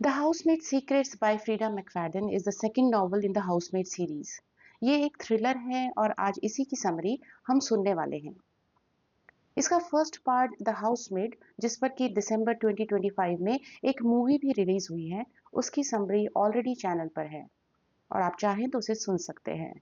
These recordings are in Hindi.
The Housemaid Secrets by Freida McFadden is the second novel in the Housemaid series. ये एक थ्रिलर है और आज इसी की समरी हम सुनने वाले हैं। इसका फर्स्ट पार्ट द हाउसमेड, जिस पर कि दिसंबर 2025 में एक मूवी भी रिलीज हुई है, उसकी समरी ऑलरेडी चैनल पर है और आप चाहें तो उसे सुन सकते हैं।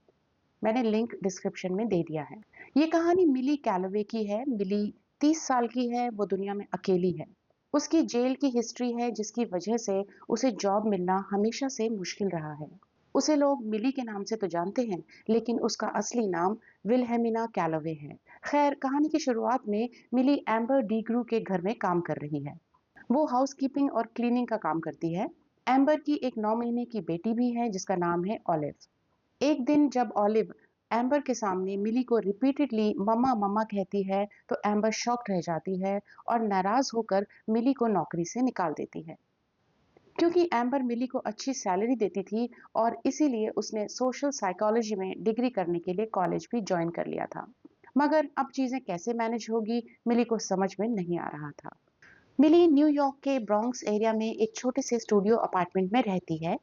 मैंने लिंक डिस्क्रिप्शन में दे दिया है। ये कहानी मिली कैलोवे की है। मिली 30 साल की है। वो दुनिया में अकेली है। उसकी जेल की हिस्ट्री है जिसकी वजह से उसे जॉब मिलना हमेशा से मुश्किल रहा है। उसे लोग मिली के नाम से तो जानते हैं, लेकिन उसका असली नाम विल्हेमिना कैलोवे है। खैर, कहानी की शुरुआत में मिली एम्बर डीग्रू के घर में काम कर रही है। वो हाउसकीपिंग और क्लीनिंग का काम करती है। एम्बर की एक 9 महीने की बेटी भी है जिसका नाम है ऑलिव। एक दिन जब ऑलिव एम्बर के सामने मिली को रिपीटेडली मम्मा मम्मा कहती है, तो एम्बर शॉक्ड रह जाती है और नाराज होकर मिली को नौकरी से निकाल देती है। क्योंकि एम्बर मिली को अच्छी सैलरी देती थी और इसीलिए उसने सोशल साइकोलॉजी में डिग्री करने के लिए कॉलेज भी ज्वाइन कर लिया था। मगर अब चीजें कैसे मैनेज होगी, मिली को समझ में नहीं आ रहा था। मिली न्यूयॉर्क के ब्रॉन्क्स एरिया में एक छोटे से स्टूडियो अपार्टमेंट में रहती है।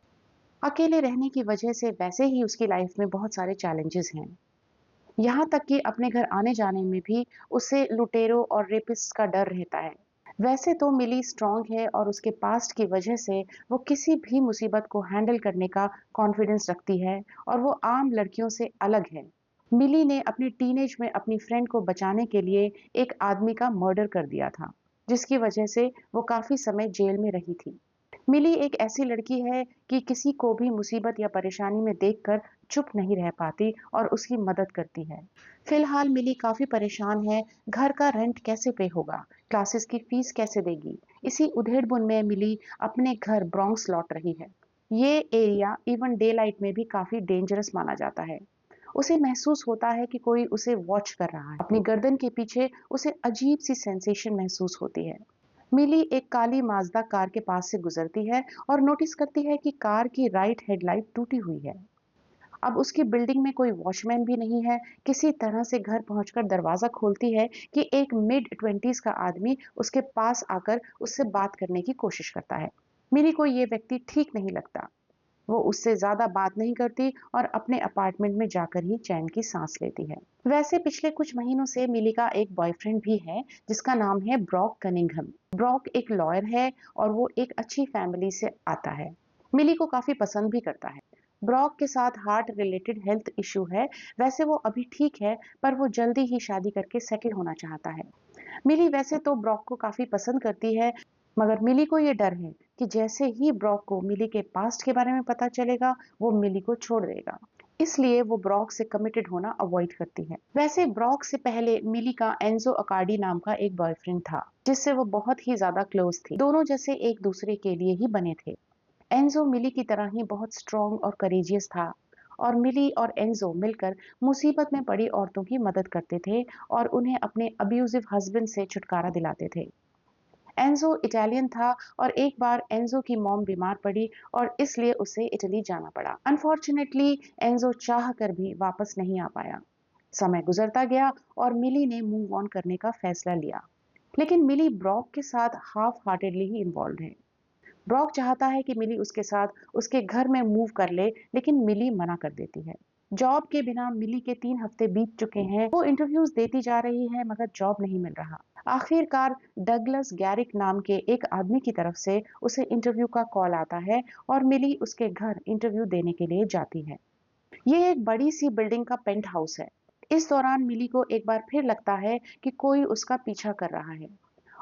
अकेले रहने की वजह से वैसे ही उसकी लाइफ में बहुत सारे चैलेंजेस हैं। यहाँ तक कि अपने घर आने जाने में भी उसे लुटेरों और रेपिस्ट का डर रहता है। वैसे तो मिली स्ट्रांग है और उसके पास्ट की वजह से वो किसी भी मुसीबत को हैंडल करने का कॉन्फिडेंस रखती है और वो आम लड़कियों से अलग है। मिली ने अपनी टीनेज में अपनी फ्रेंड को बचाने के लिए एक आदमी का मर्डर कर दिया था, जिसकी वजह से वो काफी समय जेल में रही थी। मिली एक ऐसी लड़की है कि किसी को भी मुसीबत या परेशानी में देखकर चुप नहीं रह पाती और उसकी मदद करती है। फिलहाल मिली काफी परेशान है। घर का रेंट कैसे पे होगा, क्लासेस की फीस कैसे देगी। इसी उधेड़बुन में मिली अपने घर ब्रॉन्क्स लौट रही है। ये एरिया इवन डे लाइट में भी काफी डेंजरस माना जाता है। उसे महसूस होता है कि कोई उसे वॉच कर रहा है। अपनी गर्दन के पीछे उसे अजीब सी सेंसेशन महसूस होती है। मिली एक काली माजदा कार के पास से गुजरती है और नोटिस करती है कि कार की राइट हेडलाइट टूटी हुई है। अब उसकी बिल्डिंग में कोई वॉचमैन भी नहीं है। किसी तरह से घर पहुंचकर दरवाजा खोलती है कि एक मिड 20s का आदमी उसके पास आकर उससे बात करने की कोशिश करता है। मिली को ये व्यक्ति ठीक नहीं लगता। वो उससे ज्यादा बात नहीं करती और अपने अपार्टमेंट में जाकर ही चैन की सांस लेती है। वैसे पिछले कुछ महीनों से मिली का एक बॉयफ्रेंड भी है जिसका नाम है ब्रॉक कनिंघम। ब्रॉक एक लॉयर है और वो एक अच्छी फैमिली से आता है। मिली को काफी पसंद भी करता है। ब्रॉक के साथ हार्ट रिलेटेड हेल्थ इशू है। वैसे वो अभी ठीक है, पर वो जल्दी ही शादी करके सेटल होना चाहता है। मिली वैसे तो ब्रॉक को काफी पसंद करती है, मगर मिली को ये डर है कि जैसे ही ब्रॉक को मिली के पास्ट के बारे में पता चलेगा, वो मिली को छोड़ देगा। इसलिए वो ब्रॉक से कमिटेड होना अवॉइड करती है। वैसे ब्रॉक से पहले मिली का एंजो अकार्डी नाम का एक बॉयफ्रेंड था, जिससे वो बहुत ही ज्यादा क्लोज थी। दोनों जैसे एक दूसरे के लिए ही बने थे। एंजो मिली की तरह ही बहुत स्ट्रॉन्ग और करेजियस था और मिली और एंजो मिलकर मुसीबत में पड़ी औरतों की मदद करते थे और उन्हें अपने अब्यूजिव हस्बैंड से छुटकारा दिलाते थे। एंजो इटालियन था और एक बार एंजो की मॉम बीमार पड़ी और इसलिए उसे इटली जाना पड़ा। अनफॉर्चुनेटली एंजो चाह कर भी वापस नहीं आ पाया। समय गुजरता गया और मिली ने मूव ऑन करने का फैसला लिया, लेकिन मिली ब्रॉक के साथ हाफ हार्टेडली ही इन्वॉल्व है। ब्रॉक चाहता है कि मिली उसके साथ उसके घर में मूव कर ले, लेकिन मिली मना कर देती है। जॉब के बिना मिली के 3 हफ्ते बीत चुके हैं। वो इंटरव्यूज देती जा रही है, मगर जॉब नहीं मिल रहा। आखिरकार डगलस गैरिक नाम के एक आदमी की तरफ से उसे इंटरव्यू का कॉल आता है और मिली उसके घर इंटरव्यू देने के लिए जाती है। ये एक बड़ी सी बिल्डिंग का पेंट हाउस है। इस दौरान मिली को एक बार फिर लगता है कि कोई उसका पीछा कर रहा है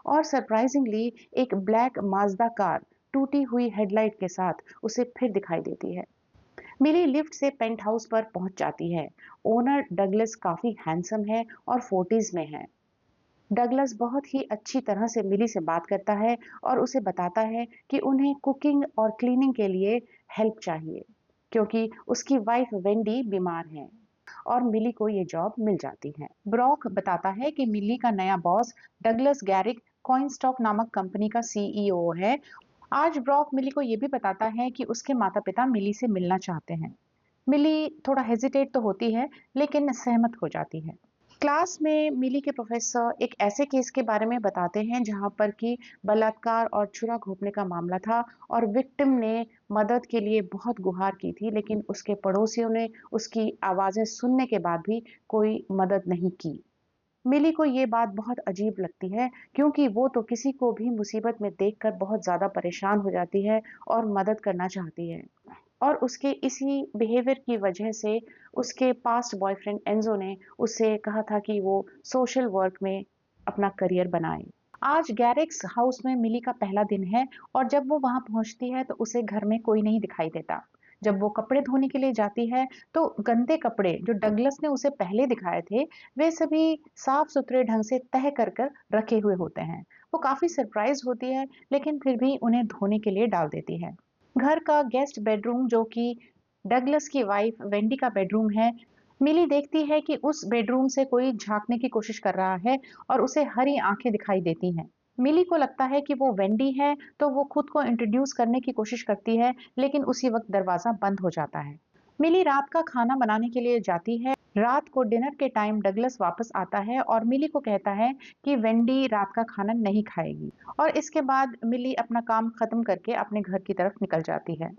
और सरप्राइजिंगली एक ब्लैक माजदा कार टूटी हुई हेडलाइट के साथ उसे फिर दिखाई देती है। मिली लिफ्ट से पेंट हाउस पर पहुंच जाती है। ओनर डगलस काफी हैंडसम है और 40s में है। डगलस बहुत ही अच्छी तरह से मिली से बात करता है और उसे बताता है कि उन्हें कुकिंग और क्लीनिंग के लिए हेल्प चाहिए, क्योंकि उसकी वाइफ वेंडी बीमार है और मिली को ये जॉब मिल जाती है। ब्रॉक बताता है कि मिली का नया बॉस डगलस गैरिक कॉइनस्टॉक नामक कंपनी का सीईओ है। आज ब्रॉक मिली को ये भी बताता है कि उसके माता पिता मिली से मिलना चाहते हैं। मिली थोड़ा हेजिटेट तो होती है, लेकिन सहमत हो जाती है। क्लास में मिली के प्रोफेसर एक ऐसे केस के बारे में बताते हैं जहां पर कि बलात्कार और छुरा घोंपने का मामला था और विक्टिम ने मदद के लिए बहुत गुहार की थी, लेकिन उसके पड़ोसियों ने उसकी आवाजें सुनने के बाद भी कोई मदद नहीं की। मिली को ये बात बहुत अजीब लगती है, क्योंकि वो तो किसी को भी मुसीबत में देखकर बहुत ज्यादा परेशान हो जाती है और मदद करना चाहती है। और उसके इसी बिहेवियर की वजह से उसके पास्ट बॉयफ्रेंड एंजो ने उससे कहा था कि वो सोशल वर्क में अपना करियर बनाए। आज गैरेक्स हाउस में मिली का पहला दिन है और जब वो वहां पहुंचती है तो उसे घर में कोई नहीं दिखाई देता। जब वो कपड़े धोने के लिए जाती है तो गंदे कपड़े जो डगलस ने उसे पहले दिखाए थे, वे सभी साफ सुथरे ढंग से तह कर कर रखे हुए होते हैं। वो काफी सरप्राइज होती है, लेकिन फिर भी उन्हें धोने के लिए डाल देती है। घर का गेस्ट बेडरूम, जो कि डगलस की वाइफ वेंडी का बेडरूम है, मिली देखती है कि उस बेडरूम से कोई झांकने की कोशिश कर रहा है और उसे हरी आंखें दिखाई देती हैं। मिली को लगता है कि वो वेंडी है, तो वो खुद को इंट्रोड्यूस करने की कोशिश करती है, लेकिन उसी वक्त दरवाजा बंद हो जाता है। मिली रात का खाना बनाने के लिए जाती है। रात को डिनर के टाइम डगलस वापस आता है और मिली को कहता है कि वेंडी रात का खाना नहीं खाएगी, और इसके बाद मिली अपना काम खत्म करके अपने घर की तरफ निकल जाती है।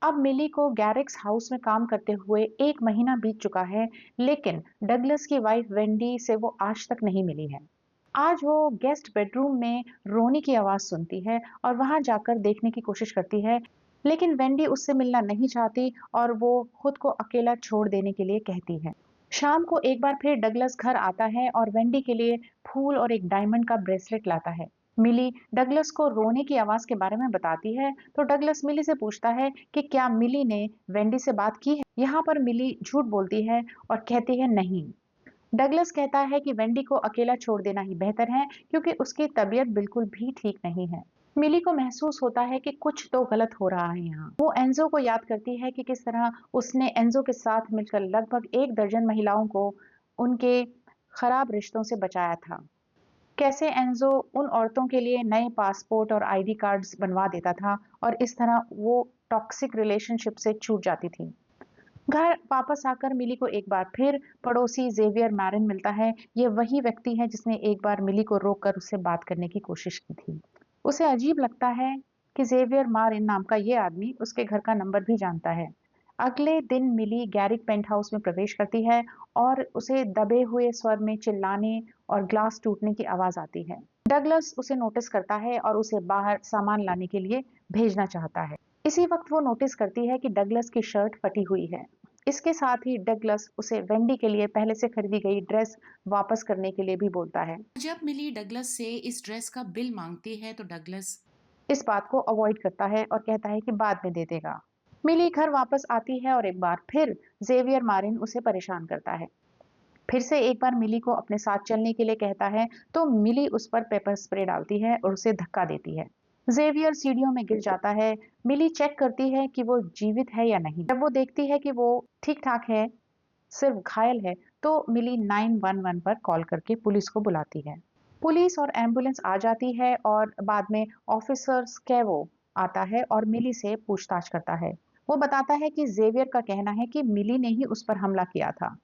अब मिली को गैरेक्स हाउस में काम करते हुए 1 महीना बीत चुका है, लेकिन डगलस की वाइफ वेंडी से वो आज तक नहीं मिली है। आज वो गेस्ट बेडरूम में रोने की आवाज सुनती है और वहां जाकर देखने की कोशिश करती है, लेकिन वेंडी उससे मिलना नहीं चाहती और वो खुद को अकेला छोड़ देने के लिए कहती है। शाम को एक बार फिर डगलस घर आता है और वेंडी के लिए फूल और एक डायमंड का ब्रेसलेट लाता है। मिली डगलस को रोने की आवाज के बारे में बताती है, तो डगलस मिली से पूछता है कि क्या मिली ने वेंडी से बात की है। यहाँ पर मिली झूठ बोलती है और कहती है नहीं। डगलस कहता है कि वेंडी को अकेला छोड़ देना ही बेहतर है, क्योंकि उसकी तबीयत बिल्कुल भी ठीक नहीं है। मिली को महसूस होता है कि कुछ तो गलत हो रहा है यहाँ। वो एंजो को याद करती है कि किस तरह उसने एंजो के साथ मिलकर लगभग 1 दर्जन महिलाओं को उनके खराब रिश्तों से बचाया था। कैसे एंजो उन औरतों के लिए नए पासपोर्ट और आईडी कार्ड्स बनवा देता था और इस तरह वो टॉक्सिक रिलेशनशिप से छूट जाती थी। घर वापस आकर मिली को एक बार फिर पड़ोसी जेवियर मैरिन मिलता है। ये वही व्यक्ति है जिसने एक बार मिली को रोककर उससे बात करने की कोशिश की थी। उसे अजीब लगता है कि जेवियर मैरिन नाम का ये आदमी उसके घर का नंबर भी जानता है। अगले दिन मिली गैरिक पेंट हाउस में प्रवेश करती है और उसे दबे हुए स्वर में चिल्लाने और ग्लास टूटने की आवाज आती है। डगलस उसे नोटिस करता है और उसे बाहर सामान लाने के लिए भेजना चाहता है। इसी वक्त वो नोटिस करती है कि डगलस की शर्ट फटी हुई है। इसके साथ ही डगलस उसे वेंडी के लिए पहले से खरीदी गई ड्रेस वापस करने के लिए भी बोलता है। जब मिली डगलस से इस ड्रेस का बिल मांगती है तो डगलस इस बात को अवॉइड करता है और कहता है कि बाद में दे देगा। मिली घर वापस आती है और एक बार फिर जेवियर मारिन उसे परेशान करता है। फिर से एक बार मिली को अपने साथ चलने के लिए कहता है, तो मिली उस पर पेपर स्प्रे डालती है और उसे धक्का देती है। जेवियर सीढ़ियों में गिर जाता है। मिली चेक करती है कि वो जीवित है या नहीं। जब वो देखती है कि वो ठीक ठाक है, सिर्फ घायल है, तो मिली 911 पर कॉल करके पुलिस को बुलाती है। पुलिस और एम्बुलेंस आ जाती है और बाद में ऑफिसर स्केवो आता है और मिली से पूछताछ करता है। वो बताता है कि जेवियर का कहना है कि मिली ने ही उस पर हमला किया था,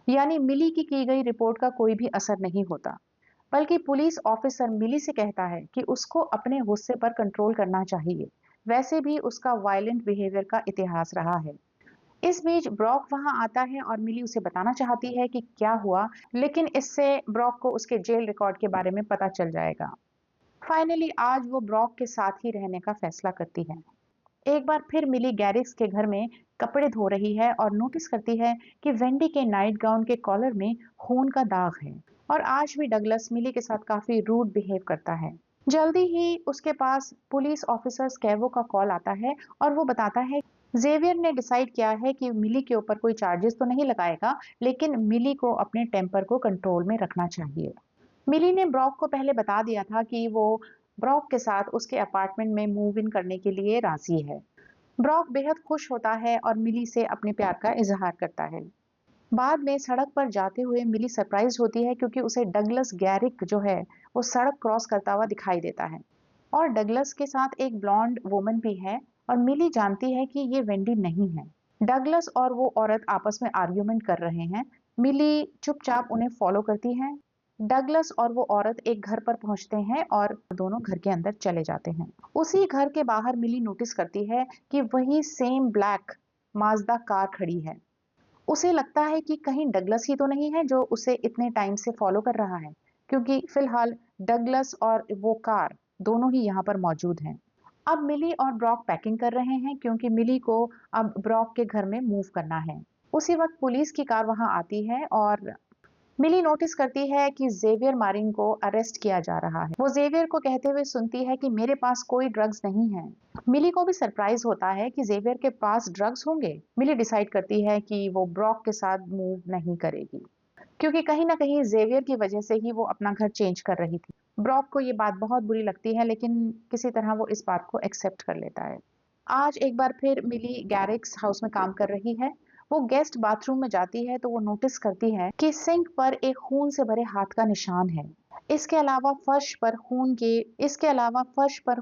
यानी मिली की गई रिपोर्ट का कोई भी असर नहीं होता। बल्कि पुलिस ऑफिसर मिली से कहता है कि उसको अपने गुस्से पर कंट्रोल करना चाहिए। वैसे भी उसका वायलेंट बिहेवियर का इतिहास रहा है। इस बीच ब्रॉक वहां आता है और मिली उसे बताना चाहती है कि क्या हुआ, लेकिन इससे ब्रॉक को उसके जेल रिकॉर्ड के बारे में पता चल जाएगा। फाइनली आज वो ब्रॉक के साथ ही रहने का फैसला करती है। एक बार फिर मिली गैरिक्स के घर में कपड़े धो रही है और नोटिस करती है कि वेंडी के नाइट गाउन के कॉलर में खून का दाग है। और आज भी डगलस मिली के साथ काफी रूड बिहेव करता है। जल्दी ही उसके पास पुलिस ऑफिसर स्केवो का कॉल आता है और वो बताता है जेवियर ने डिसाइड किया है कि मिली के ऊपर कोई चार्जेस तो नहीं लगाएगा, लेकिन मिली को अपने टेम्पर को कंट्रोल में रखना चाहिए। मिली ने ब्रॉक को पहले बता दिया था कि वो ब्रॉक के साथ उसके अपार्टमेंट में मूव इन करने के लिए राजी है। ब्रॉक बेहद खुश होता है और मिली से अपने प्यार का इजहार करता है। बाद में सड़क पर जाते हुए मिली सरप्राइज होती है, क्योंकि उसे डगलस गैरिक जो है वो सड़क क्रॉस करता हुआ दिखाई देता है और डगलस के साथ एक ब्लॉन्ड वुमन भी है, और मिली जानती है कि ये वेंडी नहीं है। डगलस और वो औरत आपस में आर्ग्यूमेंट कर रहे हैं। मिली चुपचाप उन्हें फॉलो करती है। डगलस और वो औरत एक घर पर पहुंचते हैं और दोनों घर के अंदर चले जाते हैं। उसी घर के बाहर मिली नोटिस करती है कि वही सेम ब्लैक माजदा कार खड़ी है। उसे लगता है कि कहीं डगलस ही तो नहीं है जो उसे इतने टाइम से फॉलो कर रहा है, क्योंकि फिलहाल डगलस और वो कार दोनों ही यहाँ पर मौजूद हैं। अब मिली और ब्रॉक पैकिंग कर रहे हैं क्योंकि मिली को अब ब्रॉक के घर में मूव करना है। उसी वक्त पुलिस की कार वहां आती है और मिली नोटिस करती है कि जेवियर मारिन को अरेस्ट किया जा रहा है। वो जेवियर को कहते हुए सुनती है कि मेरे पास कोई ड्रग्स नहीं है। मिली को भी सरप्राइज होता है कि जेवियर के पास ड्रग्स होंगे। मिली डिसाइड करती है कि वो ब्रॉक के साथ मूव नहीं करेगी, क्योंकि कहीं ना कहीं जेवियर की वजह से ही वो अपना घर चेंज कर रही थी। ब्रॉक को ये बात बहुत बुरी लगती है, लेकिन किसी तरह वो इस बात को एक्सेप्ट कर लेता है। आज एक बार फिर मिली गैरिक्स हाउस में काम कर रही है। वो गेस्ट बाथरूम में जाती है तो वो नोटिस करती है कि सिंक पर एक खून से भरे हाथ का निशान है। इसके अलावा फर्श पर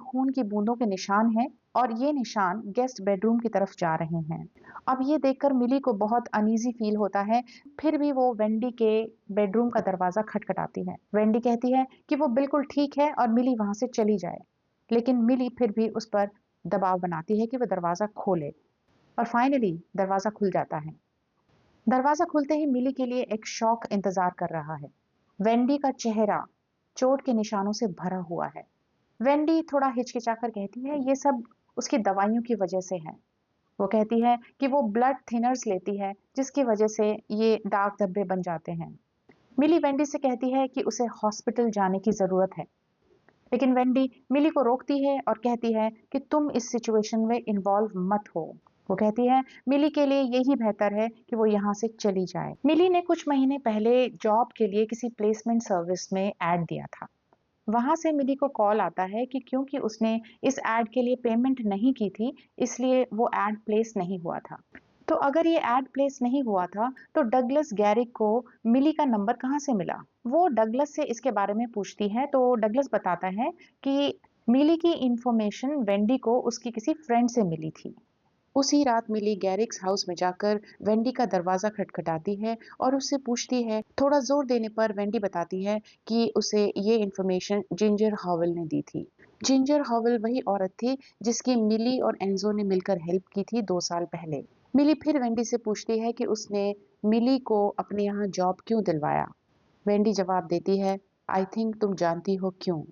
खून की बूंदों के निशान हैं और ये निशान गेस्ट बेडरूम की तरफ जा रहे हैं। अब ये देखकर मिली को बहुत अनईजी फील होता है। फिर भी वो वेंडी के बेडरूम का दरवाजा खटखटाती है। वेंडी कहती है कि वो बिल्कुल ठीक है और मिली वहां से चली जाए, लेकिन मिली फिर भी उस पर दबाव बनाती है कि वो दरवाजा खोले और फाइनली दरवाजा खुल जाता है। दरवाजा खुलते ही मिली के लिए एक शॉक इंतजार कर रहा है। वेंडी का चेहरा चोट के निशानों से भरा हुआ है। वेंडी थोड़ा हिचकिचाकर कहती है ये सब उसकी दवाइयों की वजह से है। वो कहती है कि वो ब्लड थिनर्स लेती है जिसकी वजह से ये दाग धब्बे बन जाते हैं। मिली वेंडी से कहती है कि उसे हॉस्पिटल जाने की जरूरत है, लेकिन वेंडी मिली को रोकती है और कहती है कि तुम इस सिचुएशन में इन्वॉल्व मत हो। वो कहती है मिली के लिए यही बेहतर है कि वो यहाँ से चली जाए। मिली ने कुछ महीने पहले जॉब के लिए किसी प्लेसमेंट सर्विस में ऐड दिया था। वहां से मिली को कॉल आता है कि क्योंकि उसने इस ऐड के लिए पेमेंट नहीं की थी, इसलिए वो ऐड प्लेस नहीं हुआ था। तो अगर ये ऐड प्लेस नहीं हुआ था तो डगलस गैरिक को मिली का नंबर कहाँ से मिला? वो डगलस से इसके बारे में पूछती है तो डगलस बताता है कि मिली की इंफॉर्मेशन वेंडी को उसकी किसी फ्रेंड से मिली थी। उसी रात मिली गैरिक्स हाउस में जाकर वेंडी का दरवाजा खटखटाती है और उससे पूछती है। थोड़ा जोर देने पर वेंडी बताती है कि उसे ये इंफॉर्मेशन जिंजर हॉवेल ने दी थी। जिंजर हॉवेल वही औरत थी जिसकी मिली और एंजो ने मिलकर हेल्प की थी 2 साल पहले। मिली फिर वेंडी से पूछती है कि उसने मिली को अपने यहाँ जॉब क्यों दिलवाया। वेंडी जवाब देती है, आई थिंक तुम जानती हो क्यों।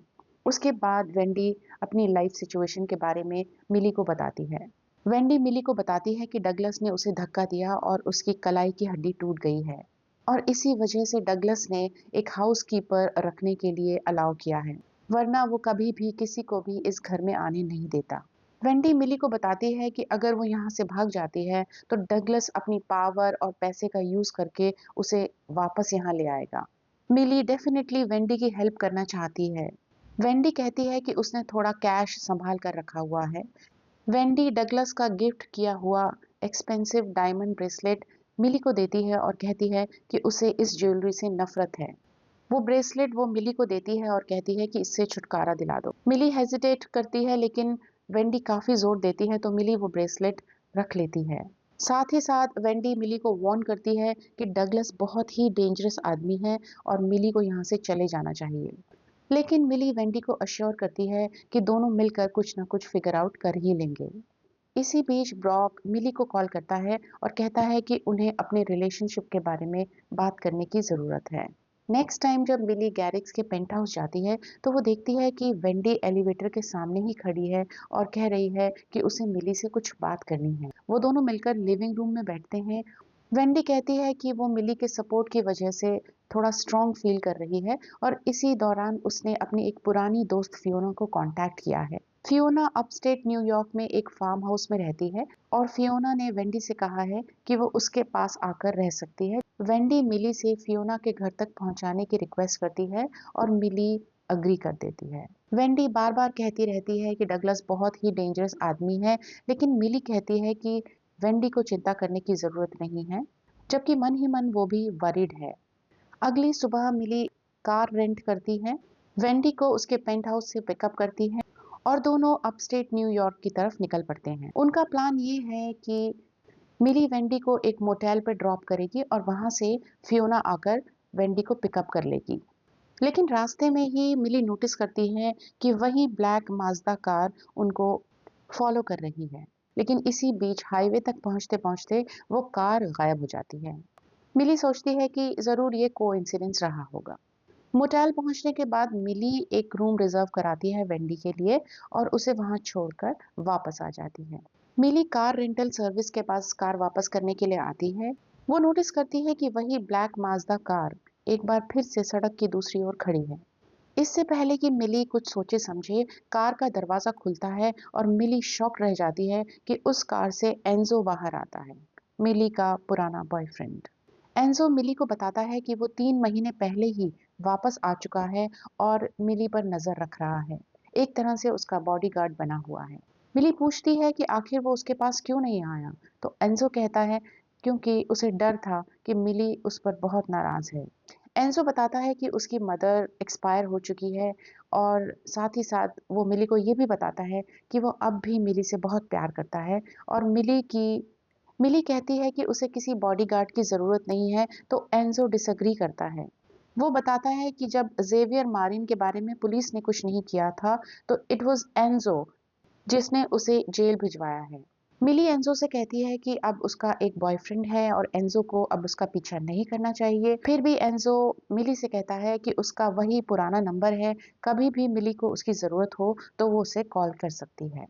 उसके बाद वेंडी अपनी लाइफ सिचुएशन के बारे में मिली को बताती है। वेंडी मिली को बताती है कि डगलस ने उसे धक्का दिया और उसकी कलाई की हड्डी टूट गई है और इसी वजह से डगलस ने एक हाउसकीपर रखने के लिए अलाउ किया है, वरना वो कभी भी किसी को भी इस घर में आने नहीं देता। वेंडी मिली को बताती है कि अगर वो यहाँ से भाग जाती है तो डगलस अपनी पावर और पैसे का यूज करके उसे वापस यहाँ ले आएगा। मिली डेफिनेटली वेंडी की हेल्प करना चाहती है। वेंडी कहती है कि उसने थोड़ा कैश संभाल कर रखा हुआ है। वेंडी डगलस का गिफ्ट किया हुआ एक्सपेंसिव डायमंड ब्रेसलेट मिली को देती है और कहती है कि उसे इस ज्वेलरी से नफरत है। वो ब्रेसलेट वो मिली को देती है और कहती है कि इससे छुटकारा दिला दो। मिली हेजिटेट करती है, लेकिन वेंडी काफी जोर देती है तो मिली वो ब्रेसलेट रख लेती है। साथ ही साथ वेंडी मिली को वार्न करती है कि डगलस बहुत ही डेंजरस आदमी है और मिली को यहाँ से चले जाना चाहिए। लेकिन मिली वेंडी को अश्योर करती है कि दोनों मिलकर कुछ ना कुछ फिगर आउट कर ही लेंगे। इसी बीच ब्रॉक मिली को कॉल करता है और कहता है कि उन्हें अपने रिलेशनशिप के बारे में बात करने की जरूरत है। नेक्स्ट टाइम जब मिली गैरिक्स के पेंट हाउस जाती है तो वो देखती है कि वेंडी एलिवेटर के सामने ही खड़ी है और कह रही है कि उसे मिली से कुछ बात करनी है। वो दोनों मिलकर लिविंग रूम में बैठते हैं। वेंडी कहती है कि वो मिली के सपोर्ट की वजह से थोड़ा स्ट्रॉन्ग फील कर रही है और इसी दौरान उसने अपनी एक पुरानी दोस्त फियोना को कांटेक्ट किया है। फियोना अपस्टेट न्यूयॉर्क में एक फार्म हाउस में रहती है और फियोना ने वेंडी से कहा है कि वो उसके पास आकर रह सकती है। वेंडी मिली से फियोना के घर तक पहुंचाने की रिक्वेस्ट करती है और मिली अग्री कर देती है। वेंडी बार बार कहती रहती है कि डगलस बहुत ही डेंजरस आदमी है, लेकिन मिली कहती है कि वेंडी को चिंता करने की जरूरत नहीं है, जबकि मन ही मन वो भी वरीड है। अगली सुबह मिली कार रेंट करती है, वेंडी को उसके पेंट हाउस से पिकअप करती है और दोनों अपस्टेट न्यूयॉर्क की तरफ निकल पड़ते हैं। उनका प्लान ये है कि मिली वेंडी को एक मोटेल पर ड्रॉप करेगी और वहां से फियोना आकर वेंडी को पिकअप कर लेगी। लेकिन रास्ते में ही मिली नोटिस करती है कि वही ब्लैक माज्दा कार उनको फॉलो कर रही है। लेकिन इसी बीच हाईवे तक पहुंचते पहुंचते वो कार गायब हो जाती है। मिली सोचती है कि जरूर ये कोइंसिडेंस रहा होगा। मोटेल पहुंचने के बाद मिली एक रूम रिजर्व कराती है वेंडी के लिए और उसे वहां छोड़कर वापस आ जाती है। मिली कार रेंटल सर्विस के पास कार वापस करने के लिए आती है। वो नोटिस करती है कि वही ब्लैक माज्दा कार एक बार फिर से सड़क की दूसरी ओर खड़ी है। इससे पहले कि मिली कुछ सोचे समझे, कार का दरवाजा खुलता है और मिली शॉक रह जाती है कि उस कार से एंजो बाहर आता है, मिली का पुराना बॉयफ्रेंड। एंजो मिली को बताता है कि वो 3 महीने पहले ही वापस आ चुका है और मिली पर नजर रख रहा है, एक तरह से उसका बॉडीगार्ड बना हुआ है। मिली पूछती है कि आखिर वो उसके पास क्यों नहीं आया, तो एंजो कहता है क्योंकि उसे डर था कि मिली उस पर बहुत नाराज है। एंजो बताता है कि उसकी मदर एक्सपायर हो चुकी है और साथ ही साथ वो मिली को ये भी बताता है कि वो अब भी मिली से बहुत प्यार करता है और मिली कहती है कि उसे किसी बॉडीगार्ड की ज़रूरत नहीं है, तो एंजो डिसएग्री करता है। वो बताता है कि जब ज़ेवियर मारिन के बारे में पुलिस ने कुछ नहीं किया था, तो इट वाज़ एंजो जिसने उसे जेल भिजवाया है। मिली एंजो से कहती है कि अब उसका एक बॉयफ्रेंड है और एंजो को अब उसका पीछा नहीं करना चाहिए। फिर भी एंजो मिली से कहता है कि उसका वही पुराना नंबर है, कभी भी मिली को उसकी ज़रूरत हो तो वो उसे कॉल कर सकती है।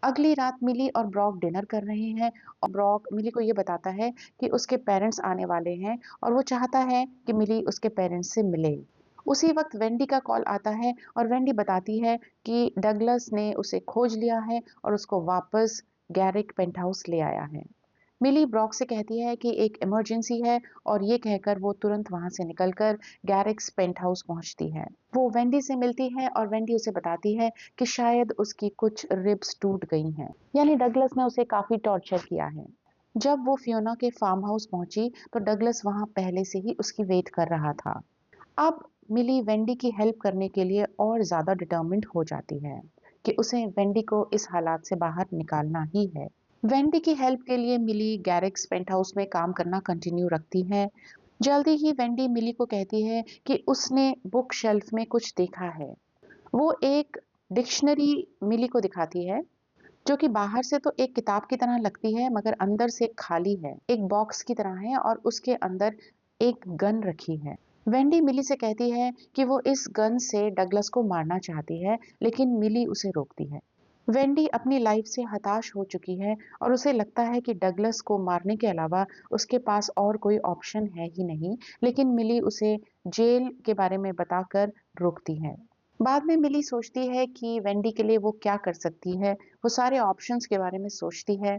अगली रात मिली और ब्रॉक डिनर कर रहे हैं और ब्रॉक मिली को ये बताता है कि उसके पेरेंट्स आने वाले हैं और वो चाहता है कि मिली उसके पेरेंट्स से मिले। उसी वक्त वेंडी का कॉल आता है और वेंडी बताती है कि डगलस ने उसे खोज लिया है और उसको वापस गैरिक पेंट हाउस ले आया है। मिली ब्रॉक से कहती है कि एक इमरजेंसी है और ये कहकर वो तुरंत वहां से निकलकर गैरिक्स पेंट हाउस पहुंचती है। वो वेंडी से मिलती है और वेंडी उसे बताती है कि शायद उसकी कुछ रिब्स टूट गई हैं, यानी डगलस ने उसे काफी टॉर्चर किया है। जब वो फियोना के फार्म हाउस पहुंची तो डगलस वहां पहले से ही उसकी वेट कर रहा था। अब मिली वेंडी की हेल्प करने के लिए और ज्यादा डिटर्मिन्ड हो जाती है कि उसे वेंडी को इस हालात से बाहर निकालना ही है। वेंडी की हेल्प के लिए मिली गैरिक्स पेंट हाउस में काम करना कंटिन्यू रखती है। जल्दी ही वेंडी मिली को कहती है कि उसने बुक शेल्फ में कुछ देखा है। वो एक डिक्शनरी मिली को दिखाती है जो कि बाहर से तो एक किताब की तरह लगती है मगर अंदर से खाली है, एक बॉक्स की तरह है और उसके अंदर एक गन रखी है। वेंडी मिली से कहती है कि वो इस गन से डगलस को मारना चाहती है, लेकिन मिली उसे रोकती है। वेंडी अपनी लाइफ से हताश हो चुकी है और उसे लगता है कि डगलस को मारने के अलावा उसके पास और कोई ऑप्शन है ही नहीं, लेकिन मिली उसे जेल के बारे में बताकर रोकती है। बाद में मिली सोचती है कि वेंडी के लिए वो क्या कर सकती है। वो सारे ऑप्शंस के बारे में सोचती है।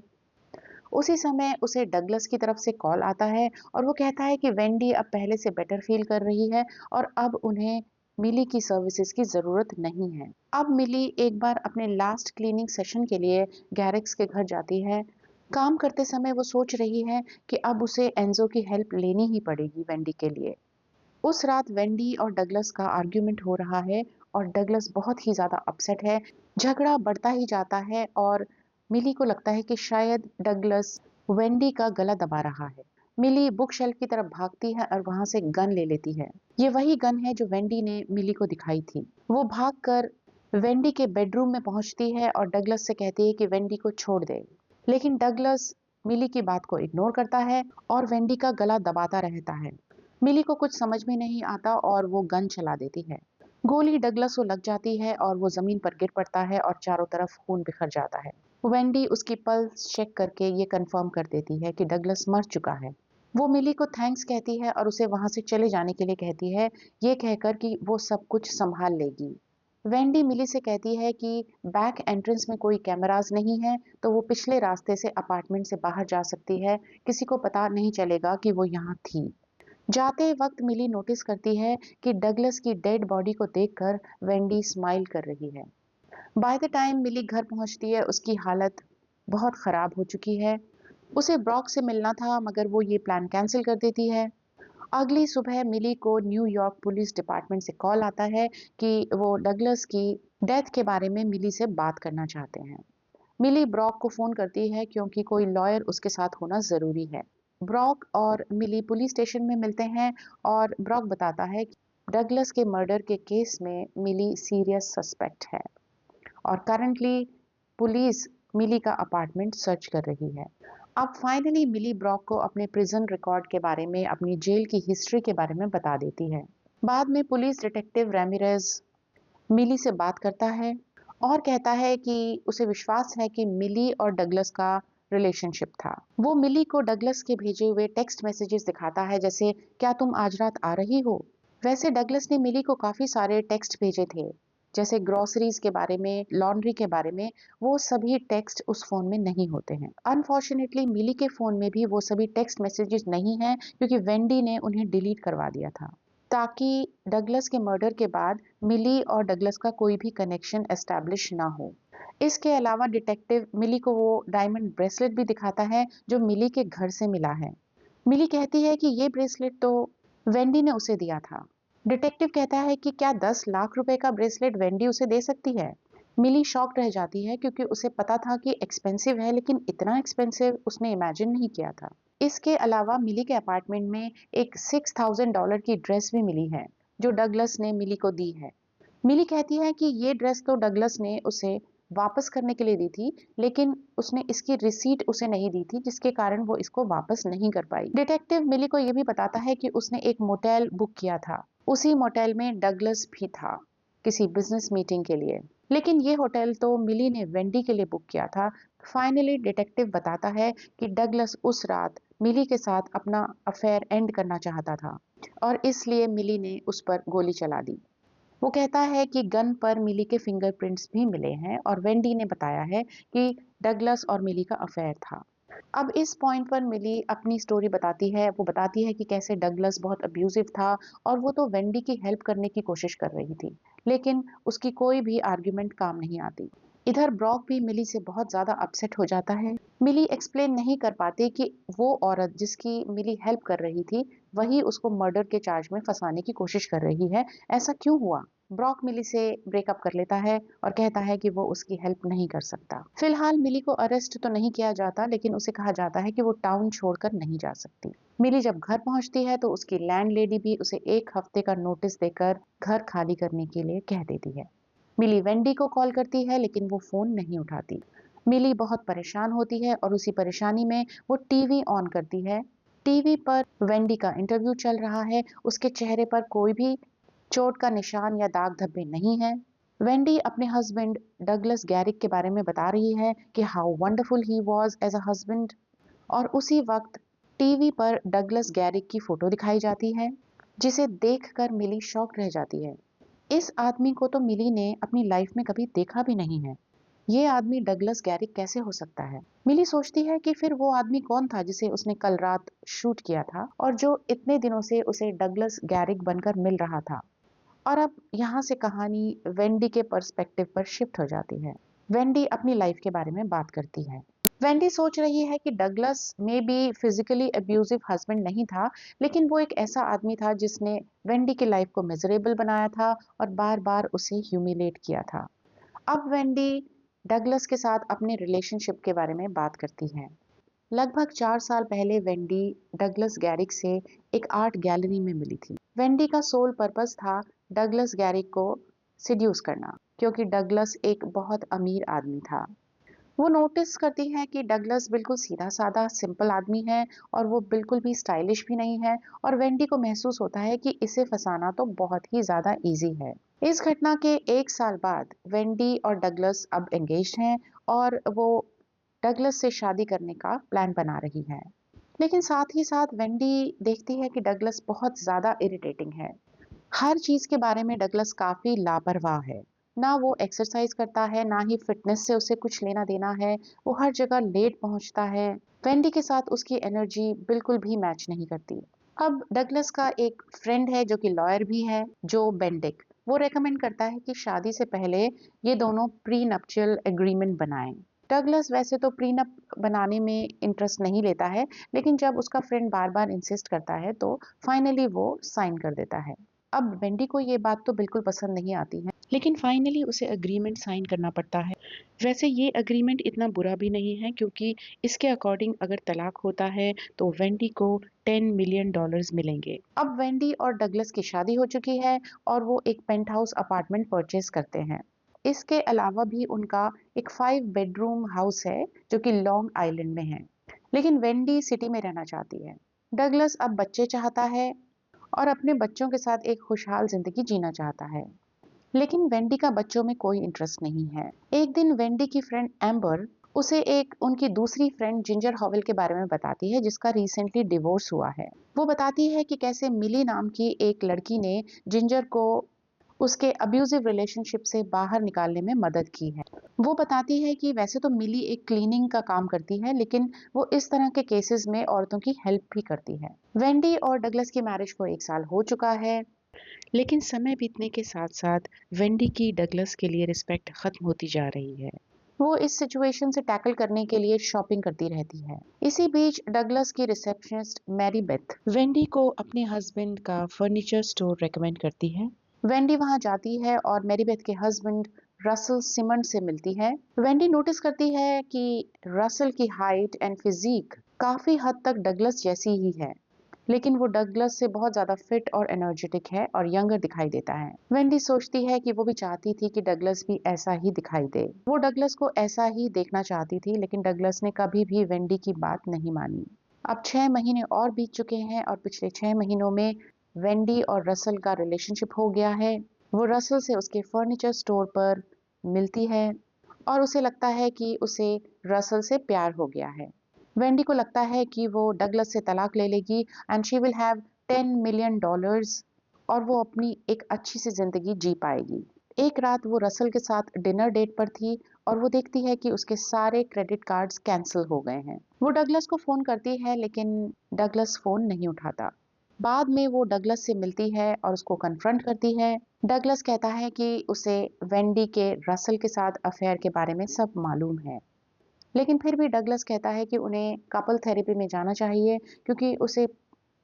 उसी समय उसे डगलस की तरफ से कॉल आता है और वो कहता है कि वेंडी अब पहले से बेटर फील कर रही है और अब उन्हें मिली की सर्विसेज की जरूरत नहीं है। अब मिली एक बार अपने लास्ट क्लीनिंग सेशन के लिए गैरिक्स के घर जाती है। काम करते समय वो सोच रही है कि अब उसे एंजो की हेल्प लेनी ही पड़ेगी वेंडी के लिए। उस रात वेंडी और डगलस का आर्ग्यूमेंट हो रहा है और डगलस बहुत ही ज्यादा अपसेट है। झगड़ा बढ़ता ही जाता है और मिली को लगता है कि शायद डगलस वेंडी का गला दबा रहा है। मिली बुक शेल्फ की तरफ भागती है और वहां से गन ले लेती है। ये वही गन है जो वेंडी ने मिली को दिखाई थी। वो भागकर वेंडी के बेडरूम में पहुंचती है और डगलस से कहती है कि वेंडी को छोड़ दे, लेकिन डगलस मिली की बात को इग्नोर करता है और वेंडी का गला दबाता रहता है। मिली को कुछ समझ में नहीं आता और वो गन चला देती है। गोली डगलस को लग जाती है और वो जमीन पर गिर पड़ता है और चारों तरफ खून बिखर जाता है। वेंडी उसकी पल्स चेक करके ये कंफर्म कर देती है कि डगलस मर चुका है। वो मिली को थैंक्स कहती है और उसे वहां से चले जाने के लिए कहती है, ये कहकर कि वो सब कुछ संभाल लेगी। वेंडी मिली से कहती है कि बैक एंट्रेंस में कोई कैमरास नहीं है, तो वो पिछले रास्ते से अपार्टमेंट से बाहर जा सकती है, किसी को पता नहीं चलेगा कि वो यहाँ थी। जाते वक्त मिली नोटिस करती है कि डगलस की डेड बॉडी को देखकर वेंडी स्माइल कर रही है। बाय द टाइम मिली घर पहुंचती है उसकी हालत बहुत खराब हो चुकी है। उसे ब्रॉक से मिलना था मगर वो ये प्लान कैंसिल कर देती है। अगली सुबह मिली को न्यूयॉर्क पुलिस डिपार्टमेंट से कॉल आता है कि वो डगलस की डेथ के बारे में मिली से बात करना चाहते हैं। मिली ब्रॉक को फोन करती है क्योंकि कोई लॉयर उसके साथ होना जरूरी है। ब्रॉक और मिली पुलिस स्टेशन में मिलते हैं और ब्रॉक बताता है कि डगलस के मर्डर के केस में मिली सीरियस सस्पेक्ट है और करंटली पुलिस मिली का अपार्टमेंट सर्च कर रही है। अब फाइनली मिली ब्रॉक को अपने प्रिजन रिकॉर्ड के बारे में, अपनी जेल की हिस्ट्री के बारे में बता देती है। बाद में पुलिस डिटेक्टिव रैमिरेज मिली से बात करता है और कहता है कि उसे विश्वास है कि मिली और डगलस का रिलेशनशिप था। वो मिली को डगलस के भेजे हुए टेक्स्ट मैसेजेस दिखाता है, जैसे क्या तुम आज रात आ रही हो। वैसे डगलस ने मिली को काफी सारे टेक्स्ट भेजे थे, जैसे ग्रोसरीज के बारे में, लॉन्ड्री के बारे में। वो सभी टेक्स्ट उस फोन में नहीं होते हैं। अनफॉर्चुनेटली मिली के फोन में भी वो सभी टेक्स्ट मैसेजेस नहीं हैं क्योंकि वेंडी ने उन्हें डिलीट करवा दिया था, ताकि डगलस के मर्डर के बाद मिली और डगलस का कोई भी कनेक्शन एस्टैब्लिश ना हो। इसके अलावा डिटेक्टिव मिली को वो डायमंड ब्रेसलेट भी दिखाता है जो मिली के घर से मिला है। मिली कहती है कि ये ब्रेसलेट तो वेंडी ने उसे दिया था। डिटेक्टिव कहता है कि क्या 10 लाख रुपए का ब्रेसलेट वेंडी उसे दे सकती है। मिली शॉक रह जाती है क्योंकि उसे पता था कि एक्सपेंसिव है, लेकिन इतना एक्सपेंसिव उसने इमेजिन नहीं किया था। इसके अलावा मिली के अपार्टमेंट में एक $6000 की ड्रेस भी मिली है जो डगलस ने मिली को दी है। मिली कहती है कि ये ड्रेस तो डगलस ने उसे वापस करने के लिए दी थी, लेकिन उसने इसकी रिसीट उसे नहीं दी थी, जिसके कारण वो इसको वापस नहीं कर पाई। डिटेक्टिव मिली को ये भी बताता है कि उसने एक मोटेल बुक किया था। उसी मोटेल में डगलस भी था किसी बिजनेस मीटिंग के लिए, लेकिन ये होटल तो मिली ने वेंडी के लिए बुक किया था। फाइनली डिटेक्टिव बताता है कि डगलस उस रात मिली के साथ अपना अफेयर एंड करना चाहता था और इसलिए मिली ने उस पर गोली चला दी। वो कहता है कि गन पर मिली के फिंगरप्रिंट्स भी मिले हैं और वेंडी ने बताया है कि डगलस और मिली का अफेयर था। अब इस पॉइंट पर मिली अपनी स्टोरी बताती है। वो बताती है कि कैसे डगलस बहुत अब्यूजिव था और वो तो वेंडी की हेल्प करने की कोशिश कर रही थी, लेकिन उसकी कोई भी आर्ग्यूमेंट काम नहीं आती। इधर ब्रॉक भी मिली से बहुत ज्यादा अपसेट हो जाता है। मिली एक्सप्लेन नहीं कर पाती कि वो औरत जिसकी मिली हेल्प कर रही थी वही उसको मर्डर के चार्ज में फंसाने की कोशिश कर रही है। ऐसा क्यों हुआ। ब्रॉक मिली से ब्रेकअप कर लेता है और कहता है कि वो उसकी हेल्प नहीं कर सकता। फिलहाल मिली को अरेस्ट तो नहीं किया जाता, लेकिन उसे कहा जाता है कि वो टाउन छोड़कर नहीं जा सकती। मिली जब घर पहुंचती है तो उसकी लैंडलेडी भी उसे 1 हफ्ते का नोटिस देकर घर खाली करने के लिए कह देती है। मिली वेंडी को कॉल करती है, लेकिन वो फोन नहीं उठाती। मिली बहुत परेशान होती है और उसी परेशानी में वो टीवी ऑन करती है। टीवी पर वेंडी का इंटरव्यू चल रहा है। उसके चेहरे पर कोई भी चोट का निशान या दाग धब्बे नहीं है। वेंडी अपने हस्बैंड डगलस गैरिक के बारे में बता रही है कि how wonderful he was as a husband, और उसी वक्त टीवी पर डगलस गैरिक की फोटो दिखाई जाती है, जिसे देखकर मिली शॉक रह जाती है। इस आदमी को तो मिली ने अपनी लाइफ में कभी देखा भी नहीं है। ये आदमी डगलस गैरिक कैसे हो सकता है। मिली सोचती है कि फिर वो आदमी कौन था जिसे उसने कल रात शूट किया था और जो इतने दिनों से उसे डगलस गैरिक बनकर मिल रहा था। और अब यहाँ से कहानी वेंडी के पर्सपेक्टिव पर शिफ्ट हो जाती है। वेंडी अपनी लाइफ के बारे में बात करती है। वेंडी सोच रही है कि डगलस में भी फिजिकली अब्यूजिव हस्बैंड नहीं था, लेकिन वो एक ऐसा आदमी था जिसने वेंडी की लाइफ को मिजरेबल बनाया था और बार बार उसे ह्यूमिलेट किया था। अब वेंडी डगलस के साथ अपने रिलेशनशिप के बारे में बात करती है। लगभग 4 साल पहले वेंडी डगलस गैरिक से एक आर्ट गैलरी में मिली थी। वेंडी का सोल पर्पस था डगलस गैरिक को सिड्यूस करना, क्योंकि डगलस एक बहुत अमीर आदमी था। वो नोटिस करती है कि डगलस बिल्कुल सीधा साधा सिंपल आदमी है और वो बिल्कुल भी स्टाइलिश भी नहीं है, और वेंडी को महसूस होता है कि इसे फंसाना तो बहुत ही ज्यादा इजी है। इस घटना के 1 साल बाद वेंडी और डगलस अब एंगेज्ड हैं और वो डगलस से शादी करने का प्लान बना रही है। लेकिन साथ ही साथ वेंडी देखती है कि डगलस बहुत ज्यादा इरिटेटिंग है। हर चीज के बारे में डगलस काफी लापरवाह है। ना वो एक्सरसाइज करता है, ना ही फिटनेस से उसे कुछ लेना देना है। वो हर जगह लेट पहुंचता है। वेंडी के साथ उसकी एनर्जी बिल्कुल भी मैच नहीं करती। अब डगलस का एक फ्रेंड है जो कि लॉयर भी है, जो बेंडिक। वो रेकमेंड करता है कि शादी से पहले ये दोनों प्री नप्शियल एग्रीमेंट बनाएं। डगलस वैसे तो प्रीनप बनाने में इंटरेस्ट नहीं लेता है, लेकिन जब उसका फ्रेंड बार बार इंसिस्ट करता है तो फाइनली वो साइन कर देता है। अब वेंडी को ये बात तो बिल्कुल पसंद नहीं आती है। लेकिन फाइनली उसे एग्रीमेंट साइन करना पड़ता है। वैसे ये एग्रीमेंट इतना बुरा भी नहीं है, क्योंकि इसके अकॉर्डिंग अगर तलाक होता है तो वेंडी को $10 मिलियन मिलेंगे। अब वेंडी और डगलस की शादी हो चुकी है और वो एक पेंट हाउस अपार्टमेंट परचेज करते हैं। इसके अलावा भी उनका एक 5 बेडरूम हाउस है जो कि लॉन्ग आइलैंड में है। लेकिन वेंडी सिटी में रहना चाहती है। डगलस अब बच्चे चाहता है और अपने बच्चों के साथ एक खुशहाल जिंदगी जीना चाहता है। लेकिन वेंडी का बच्चों में कोई इंटरेस्ट नहीं है। एक दिन वेंडी की फ्रेंड एम्बर उसे एक उनकी दूसरी फ्रेंड जिंजर हॉवेल के बारे में बताती है, जिसका रिसेंटली डिवोर्स हुआ है। वो बताती है कि कैसे मिली नाम की एक लड़की ने जिंजर को उसके अब्यूजिव रिलेशनशिप से बाहर निकालने में मदद की है। वो बताती है कि वैसे तो मिली एक क्लीनिंग का काम करती है, लेकिन वो इस तरह के केसेस में औरतों की हेल्प भी करती है। वेंडी और डगलस की मैरिज को 1 साल हो चुका है, लेकिन समय बीतने के साथ साथ वेंडी की डगलस के लिए रिस्पेक्ट खत्म होती जा रही है। वो इस सिचुएशन से टैकल करने के लिए शॉपिंग करती रहती है। इसी बीच डगलस की रिसेप्शनिस्ट मैरी बेथ वेंडी को अपने हस्बैंड का फर्नीचर स्टोर रेकमेंड करती है। वेंडी वहां जाती है और मैरी बेथ के हस्बैंड रसल सिमंड से मिलती है। वेंडी नोटिस करती है कि रसल की हाइट एंड फिजिक काफी हद तक डगलस जैसी ही है, लेकिन वो डगलस से बहुत ज्यादा फिट और एनर्जेटिक है और यंगर दिखाई देता है। वेंडी सोचती है कि वो भी चाहती थी कि डगलस भी ऐसा ही दिखाई दे। वो डगलस को ऐसा ही देखना चाहती थी, लेकिन डगलस ने कभी भी वेंडी की बात नहीं मानी। अब 6 महीने और बीत चुके हैं और पिछले 6 महीनों में वेंडी और रसल का रिलेशनशिप हो गया है। वो रसल से उसके फर्नीचर स्टोर पर मिलती है और उसे लगता है कि उसे रसल से प्यार हो गया है। वेंडी को लगता है कि वो डगलस से तलाक ले लेगी and she will have $10 million और वो अपनी एक अच्छी सी जिंदगी जी पाएगी। एक रात वो रसल के साथ डिनर डेट पर थी और वो देखती है कि उसके सारे क्रेडिट कार्ड्स कैंसिल हो गए हैं। वो डगलस को फोन करती है, लेकिन डगलस फोन नहीं उठाता। बाद में वो डगलस से मिलती है और उसको कन्फ्रंट करती है। डगलस कहता है कि उसे वेंडी के रसल के साथ अफेयर के बारे में सब मालूम है, लेकिन फिर भी डगलस कहता है कि उन्हें कपल थेरेपी में जाना चाहिए, क्योंकि उसे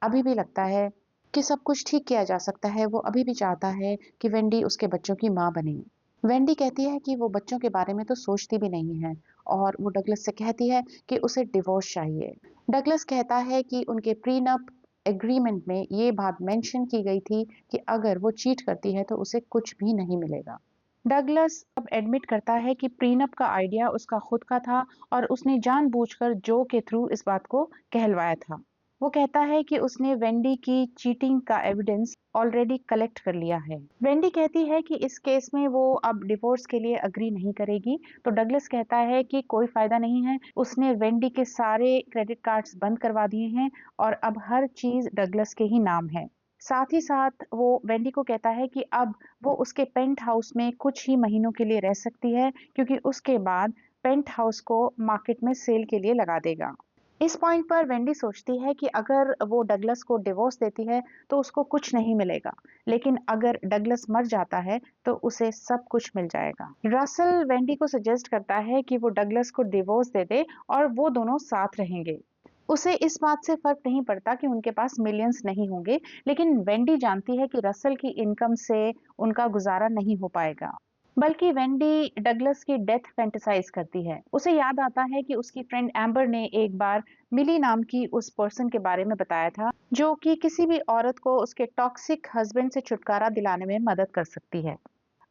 अभी भी लगता है कि सब कुछ ठीक किया जा सकता है। वो अभी भी चाहता है कि वेंडी उसके बच्चों की माँ बने। वेंडी कहती है कि वो बच्चों के बारे में तो सोचती भी नहीं है और वो डगलस से कहती है कि उसे डिवोर्स चाहिए। डगलस कहता है कि उनके प्रीनप एग्रीमेंट में ये बात मेंशन की गई थी कि अगर वो चीट करती है तो उसे कुछ भी नहीं मिलेगा। डगलस अब एडमिट करता है कि प्रीनप का आइडिया उसका खुद का था और उसने जानबूझकर जो के थ्रू इस बात को कहलवाया था। वो कहता है कि उसने वेंडी की चीटिंग का एविडेंस ऑलरेडी कलेक्ट कर लिया है। वेंडी कहती है कि इस केस में वो अब डिवोर्स के लिए अग्री नहीं करेगी, तो डगलस कहता है कि कोई फायदा नहीं है, उसने वेंडी के सारे क्रेडिट कार्ड्स बंद करवा दिए हैं और अब हर चीज डगलस के ही नाम है। साथ ही साथ वो वेंडी को कहता है कि अब वो उसके पेंट हाउस में कुछ ही महीनों के लिए रह सकती है, क्योंकि उसके बाद पेंट हाउस को मार्केट में सेल के लिए लगा देगा। इस पॉइंट पर वेंडी सोचती है कि अगर वो डगलस को डिवोर्स देती है तो उसको कुछ नहीं मिलेगा, लेकिन अगर डगलस मर जाता है तो उसे सब कुछ मिल जाएगा। रसल वेंडी को सजेस्ट करता है कि वो डगलस को डिवोर्स दे दे और वो दोनों साथ रहेंगे। उसे इस बात से फर्क नहीं पड़ता कि उनके पास मिलियंस नहीं होंगे, लेकिन वेंडी जानती है कि रसल की इनकम से उनका गुजारा नहीं हो पाएगा। बल्कि वेंडी डगलस की डेथ फैंटेसाइज करती है। उसे याद आता है कि उसकी फ्रेंड एम्बर ने एक बार मिली नाम की उस पर्सन के बारे में बताया था, जो कि किसी भी औरत को उसके टॉक्सिक हस्बैंड से छुटकारा दिलाने में मदद कर सकती है।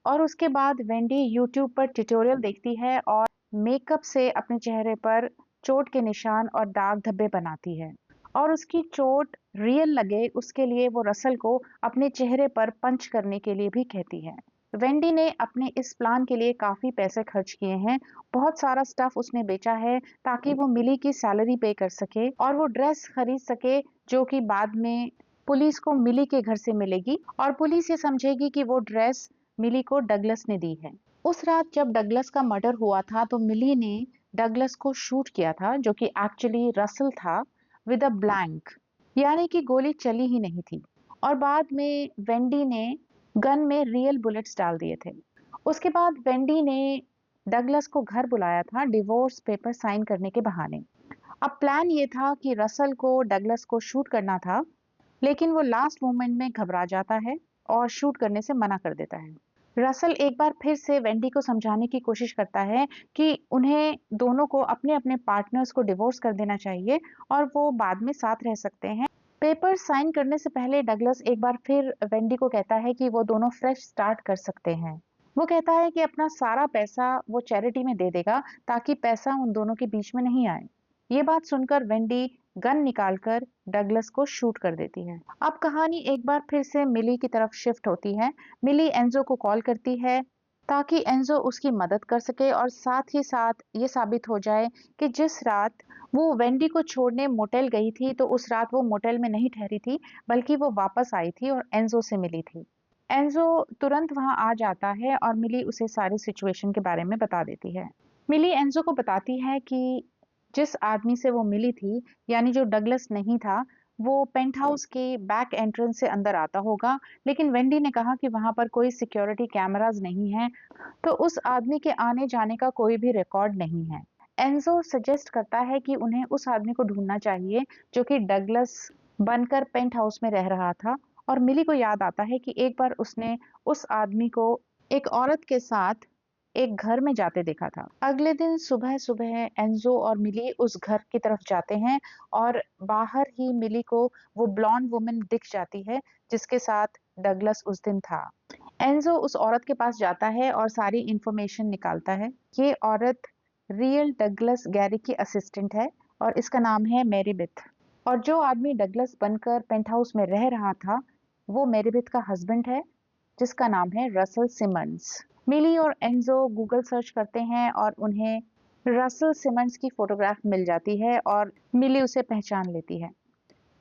और उसके बाद वेंडी यूट्यूब पर ट्यूटोरियल देखती है और मेकअप से अपने चेहरे पर चोट के निशान और दाग धब्बे बनाती है और उसकी चोट रियल लगे उसके लिए वो रसल को अपने चेहरे पर पंच करने के लिए भी कहती है। वेंडी ने अपने इस प्लान के लिए काफी पैसे खर्च किए हैं। बहुत सारा स्टफ उसने बेचा है ताकि वो मिली की सैलरी पे कर सके और वो ड्रेस खरीद सके, जो कि बाद में पुलिस को मिली के घर से मिलेगी और पुलिस ये समझेगी कि वो ड्रेस मिली को डगलस ने दी है। उस रात जब डगलस का मर्डर हुआ था तो मिली ने डगलस को शूट किया था, जो कि एक्चुअली रसल था, विद अ ब्लैंक, यानी कि गोली चली ही नहीं थी। और बाद में वेंडी ने गन में रियल बुलेट्स डाल दिए थे। उसके बाद वेंडी ने डगलस को घर बुलाया था डिवोर्स पेपर साइन करने के बहाने। अब प्लान ये था कि रसल को डगलस को शूट करना था, लेकिन वो लास्ट मोमेंट में घबरा जाता है और शूट करने से मना कर देता है। रसल एक बार फिर से वेंडी को समझाने की कोशिश करता है कि उन्हें दोनों को अपने अपने पार्टनर्स को डिवोर्स कर देना चाहिए और वो बाद में साथ रह सकते हैं। पेपर साइन करने से पहले डगलस एक बार फिर वेंडी को कहता है कि वो दोनों फ्रेश स्टार्ट कर सकते हैं। वो कहता है कि अपना सारा पैसा वो चैरिटी में दे देगा ताकि पैसा उन दोनों के बीच में नहीं आए। ये बात सुनकर वेंडी गन निकालकर डगलस को शूट कर देती है। अब कहानी एक बार फिर से मिली की तरफ शिफ्ट होती है। मिली एंजो को कॉल करती है ताकि एंजो उसकी मदद कर सके और साथ ही साथ ये साबित हो जाए कि जिस रात वो वेंडी को छोड़ने मोटेल गई थी तो उस रात वो मोटेल में नहीं ठहरी थी, बल्कि वो वापस आई थी और एंजो से मिली थी। एंजो तुरंत वहां आ जाता है और मिली उसे सारी सिचुएशन के बारे में बता देती है। मिली एंजो को बताती है कि जिस आदमी से वो मिली थी, यानी जो डगलस नहीं था, वो पेंट हाउस के बैक एंट्रेंस से अंदर आता होगा, लेकिन वेंडी ने कहा कि वहां पर कोई सिक्योरिटी कैमरास नहीं है, तो उस आदमी के आने जाने का कोई भी रिकॉर्ड नहीं है। एंजो सजेस्ट करता है कि उन्हें उस आदमी को ढूंढना चाहिए जो कि डगलस बनकर पेंट हाउस में रह रहा था, और मिली को याद आता है कि एक बार उसने उस आदमी को एक औरत के साथ एक घर में जाते देखा था। अगले दिन सुबह सुबह एंजो और मिली उस घर की तरफ जाते हैं और बाहर ही मिली को वो ब्लॉन्ड वुमन दिख जाती है जिसके साथ डगलस उस दिन था। एंजो उस औरत के पास जाता है और सारी इंफॉर्मेशन निकालता है। ये औरत रियल डगलस गैरी की असिस्टेंट है और इसका नाम है मेरीबेथ। और जो आदमी डगलस बनकर पेंट हाउस में रह रहा था, वो मेरीबेथ का हस्बैंड है जिसका नाम है रसल सिमंड्स। मिली और एंजो गूगल सर्च करते हैं और उन्हें रसल सिमंड्स की फोटोग्राफ मिल जाती है और मिली उसे पहचान लेती है।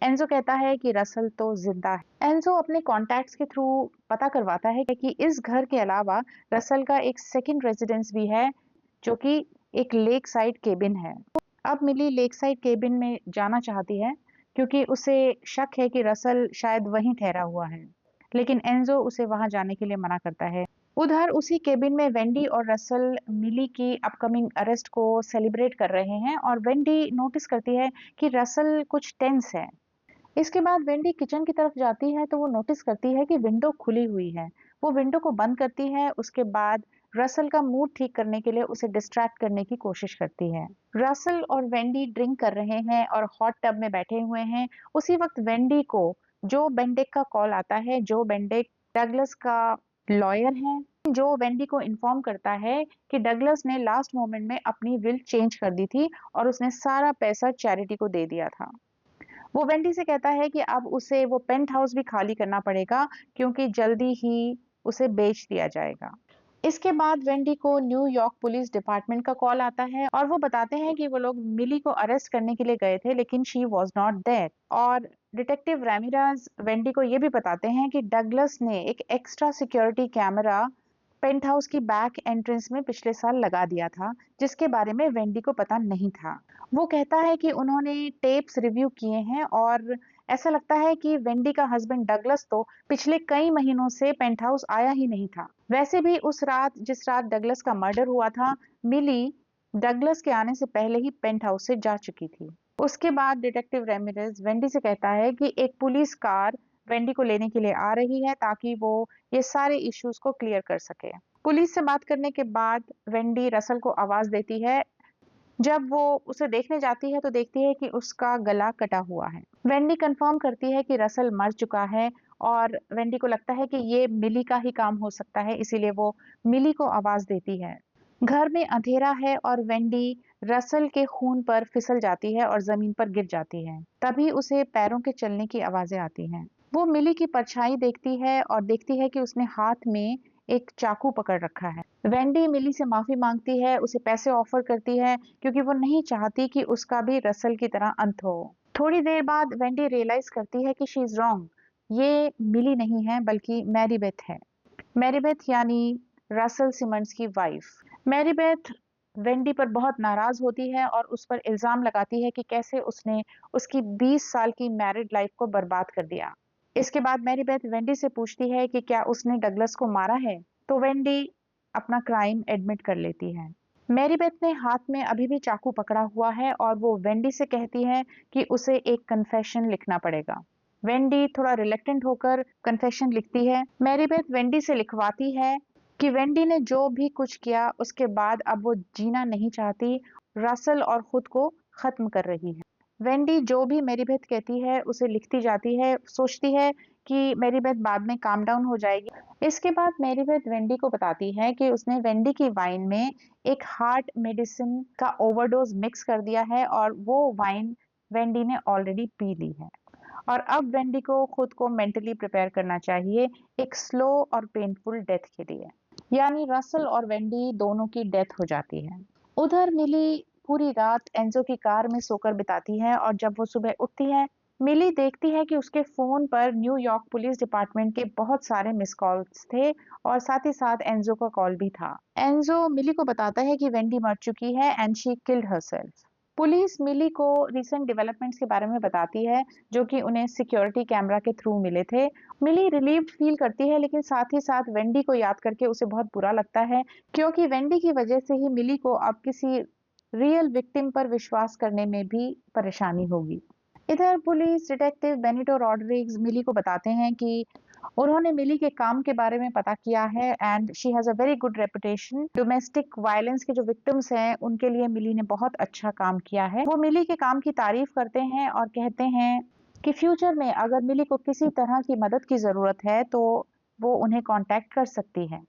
एंजो कहता है कि रसल तो जिंदा है। एंजो अपने कॉन्टैक्ट्स के थ्रू पता करवाता है कि इस घर के अलावा रसल का एक सेकंड रेजिडेंस भी है जो कि एक लेक साइड केबिन है। अब मिली लेक साइड केबिन में जाना चाहती है क्योंकि उसे शक है कि रसल शायद वहीं ठहरा हुआ है, लेकिन एंजो उसे वहां जाने के लिए मना करता है। उधर उसी केबिन में वेंडी और रसल मिली की अपकमिंग अरेस्ट को सेलिब्रेट कर रहे हैं और वेंडी नोटिस करती है कि रसल कुछ टेंस है। इसके बाद वेंडी किचन की तरफ जाती है तो वो नोटिस करती है कि विंडो खुली हुई है। वो विंडो को बंद करती है। उसके बाद रसल का मूड ठीक करने के लिए उसे डिस्ट्रैक्ट करने की कोशिश करती है। रसल और वेंडी ड्रिंक कर रहे हैं और हॉट टब में बैठे हुए हैं। उसी वक्त वेंडी को जो बेंडेक का कॉल आता है। जो बेंडेक डगलस का लॉयर है, जो वेंडी को इन्फॉर्म करता है कि डगलस ने लास्ट मोमेंट में अपनी विल चेंज कर दी थी और उसने सारा पैसा चैरिटी को दे दिया था। वो वेंडी से कहता है कि अब उसे वो पेंट हाउस भी खाली करना पड़ेगा क्योंकि जल्दी ही उसे बेच दिया जाएगा। इसके बाद वेंडी को न्यूयॉर्क पुलिस डिपार्टमेंट का कॉल आता है और वो बताते हैं कि वो लोग मिली को अरेस्ट करने के लिए गए थे लेकिन शी वॉज नॉट देयर। और डिटेक्टिव रेमिराज वेंडी को ये भी बताते हैं कि डगलस ने एक extra security camera penthouse की बैक एंट्रेंस में पिछले साल लगा दिया था, जिसके बारे में वेंडी को पता नहीं था। वो कहता है कि उन्होंने टेप्स रिव्यू किए हैं और ऐसा लगता है कि वेंडी का हस्बैंड डगलस तो पिछले कई महीनों से पेंट हाउस आया ही नहीं था। वैसे भी उस रात जिस रात डगलस का मर्डर हुआ था, मिली डगलस के आने से पहले ही पेंट हाउस से जा चुकी थी। उसके बाद डिटेक्टिव रेमिरेज वेंडी से कहता है कि एक पुलिस कार वेंडी को लेने के लिए आ रही है ताकि वो ये सारे इश्यूज को क्लियर कर सके। पुलिस से बात करने के बाद वेंडी रसल को आवाज देती है। जब वो उसे देखने जाती है तो देखती है कि उसका गला कटा हुआ है। वेंडी कंफर्म करती है कि रसल मर चुका है और वेंडी को लगता है कि ये मिली का ही काम हो सकता है, इसीलिए वो मिली को आवाज देती है। घर में अंधेरा है और वेंडी रसल के खून पर फिसल जाती है और जमीन पर गिर जाती है। तभी उसे पैरों के चलने की आवाजें आती हैं। वो मिली की परछाई देखती है और देखती है कि उसने हाथ में एक चाकू पकड़ रखा है। वेंडी मिली से माफी मांगती है, उसे पैसे ऑफर करती है क्योंकि वो नहीं चाहती कि उसका भी रसल की तरह अंत हो। थोड़ी देर बाद वेंडी रियलाइज करती है कि शी इज रॉन्ग। ये मिली नहीं है बल्कि मैरीबेथ है। मैरीबेथ यानी रसल सिमंड्स की वाइफ। मैरीबेथ वेंडी पर बहुत नाराज होती है और उस पर इल्जाम लगाती है कि कैसे उसने उसकी 20 साल की मैरिड लाइफ को बर्बाद कर दिया। इसके बाद मैरीबेथ वेंडी से पूछती है कि क्या उसने डगलस को मारा है, तो वेंडी अपना क्राइम एडमिट कर लेती है। मैरीबेथ ने हाथ में अभी भी चाकू पकड़ा हुआ है और वो वेंडी से कहती है कि उसे एक कन्फेशन लिखना पड़ेगा। वेंडी थोड़ा रिलेक्टेंट होकर कन्फेशन लिखती है। मैरीबेथ वेंडी से लिखवाती है कि वेंडी ने जो भी कुछ किया उसके बाद अब वो जीना नहीं चाहती, रसल और खुद को खत्म कर रही है। वेंडी जो भी मेरीबेथ कहती है उसे लिखती जाती है, सोचती है कि मेरीबेथ बाद में काम डाउन हो जाएगी। इसके बाद मेरीबेथ वेंडी को बताती है कि उसने वेंडी की वाइन में एक हार्ट मेडिसिन का ओवरडोज मिक्स कर दिया है और वो वाइन वेंडी ने ऑलरेडी पी ली है और अब वेंडी को खुद को मेंटली प्रिपेयर करना चाहिए एक स्लो और पेनफुल डेथ के लिए। यानी रसल और वेंडी दोनों की डेथ हो जाती है। उधर मिली पूरी रात एंजो की कार में सोकर बिताती है और जब वो सुबह उठती है, मिली देखती है कि उसके फोन पर न्यूयॉर्क पुलिस डिपार्टमेंट के बहुत सारे मिस कॉल्स थे और साथ ही साथ एंजो का कॉल भी था। एंजो मिली को बताता है कि वेंडी मर चुकी है and she killed herself. Police Millie को रिसेंट डेवलपमेंट्स के बारे में बताती है जो कि उन्हें सिक्योरिटी कैमरा के थ्रू मिले थे। मिली रिलीव्ड फील करती है लेकिन साथ ही साथ वेंडी को याद करके उसे बहुत बुरा लगता है क्योंकि वेंडी की वजह से ही मिली को अब किसी रियल विक्टिम पर विश्वास करने में भी परेशानी होगी। इधर पुलिस डिटेक्टिव बेनिटो रॉड्रिग्स मिली को बताते हैं कि उन्होंने मिली के काम के बारे में पता किया है and she has a very good reputation. Domestic violence के जो विक्टिम्स हैं उनके लिए मिली ने बहुत अच्छा काम किया है। वो मिली के काम की तारीफ करते हैं और कहते हैं कि फ्यूचर में अगर मिली को किसी तरह की मदद की जरूरत है तो वो उन्हें कांटेक्ट कर सकती है।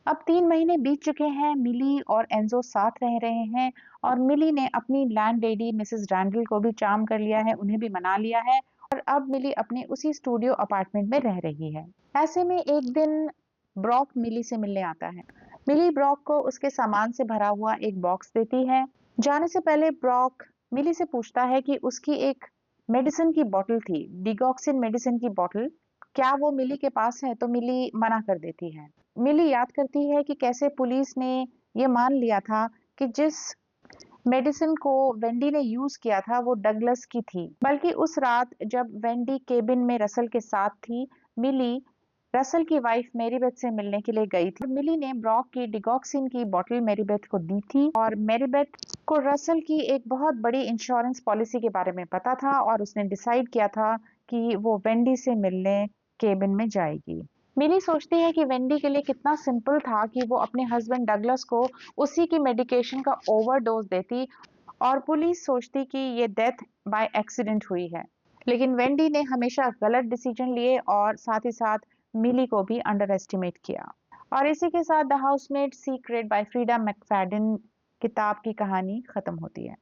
अब 3 महीने बीत चुके हैं, मिली और एंजो साथ रह रहे हैं और मिली ने अपनी लैंडलेडी मिसेस रैंडल को भी चार्म कर लिया है, उन्हें भी मना लिया है और अब मिली अपने उसी स्टूडियो अपार्टमेंट में रह रही है। ऐसे में एक दिन ब्रॉक मिली से मिलने आता है। मिली ब्रॉक को उसके सामान से भरा हुआ एक बॉक्स देती है। जाने से पहले ब्रॉक मिली से पूछता है कि उसकी एक मेडिसिन की बोतल थी, डिगॉक्सिन मेडिसिन की बोतल, क्या वो मिली के पास है? तो मिली मना कर देती है। मिली याद करती है कि कैसे पुलिस ने ये मान लिया था कि जिस मेडिसिन को वेंडी ने यूज किया था वो डगलस की थी। बल्कि उस रात जब वेंडी केबिन में रसल के साथ थी, मिली रसल की वाइफ मेरीबेथ से मिलने के लिए गई थी। मिली ने ब्रॉक की डिगॉक्सिन की बोतल मेरीबेथ को दी थी और मेरीबेथ को रसल की एक बहुत बड़ी इंश्योरेंस पॉलिसी के बारे में पता था और उसने डिसाइड किया था कि वो वेंडी से मिलने केबिन में जाएगी। मिली सोचती है कि वेंडी के लिए कितना सिंपल था कि वो अपने हस्बैंड डगलस को उसी की मेडिकेशन का ओवरडोज देती और पुलिस सोचती कि ये डेथ बाय एक्सीडेंट हुई है। लेकिन वेंडी ने हमेशा गलत डिसीजन लिए और साथ ही साथ मिली को भी अंडर एस्टिमेट किया। और इसी के साथ the Housemaid Secret by Freida McFadden किताब की कहानी खत्म होती है।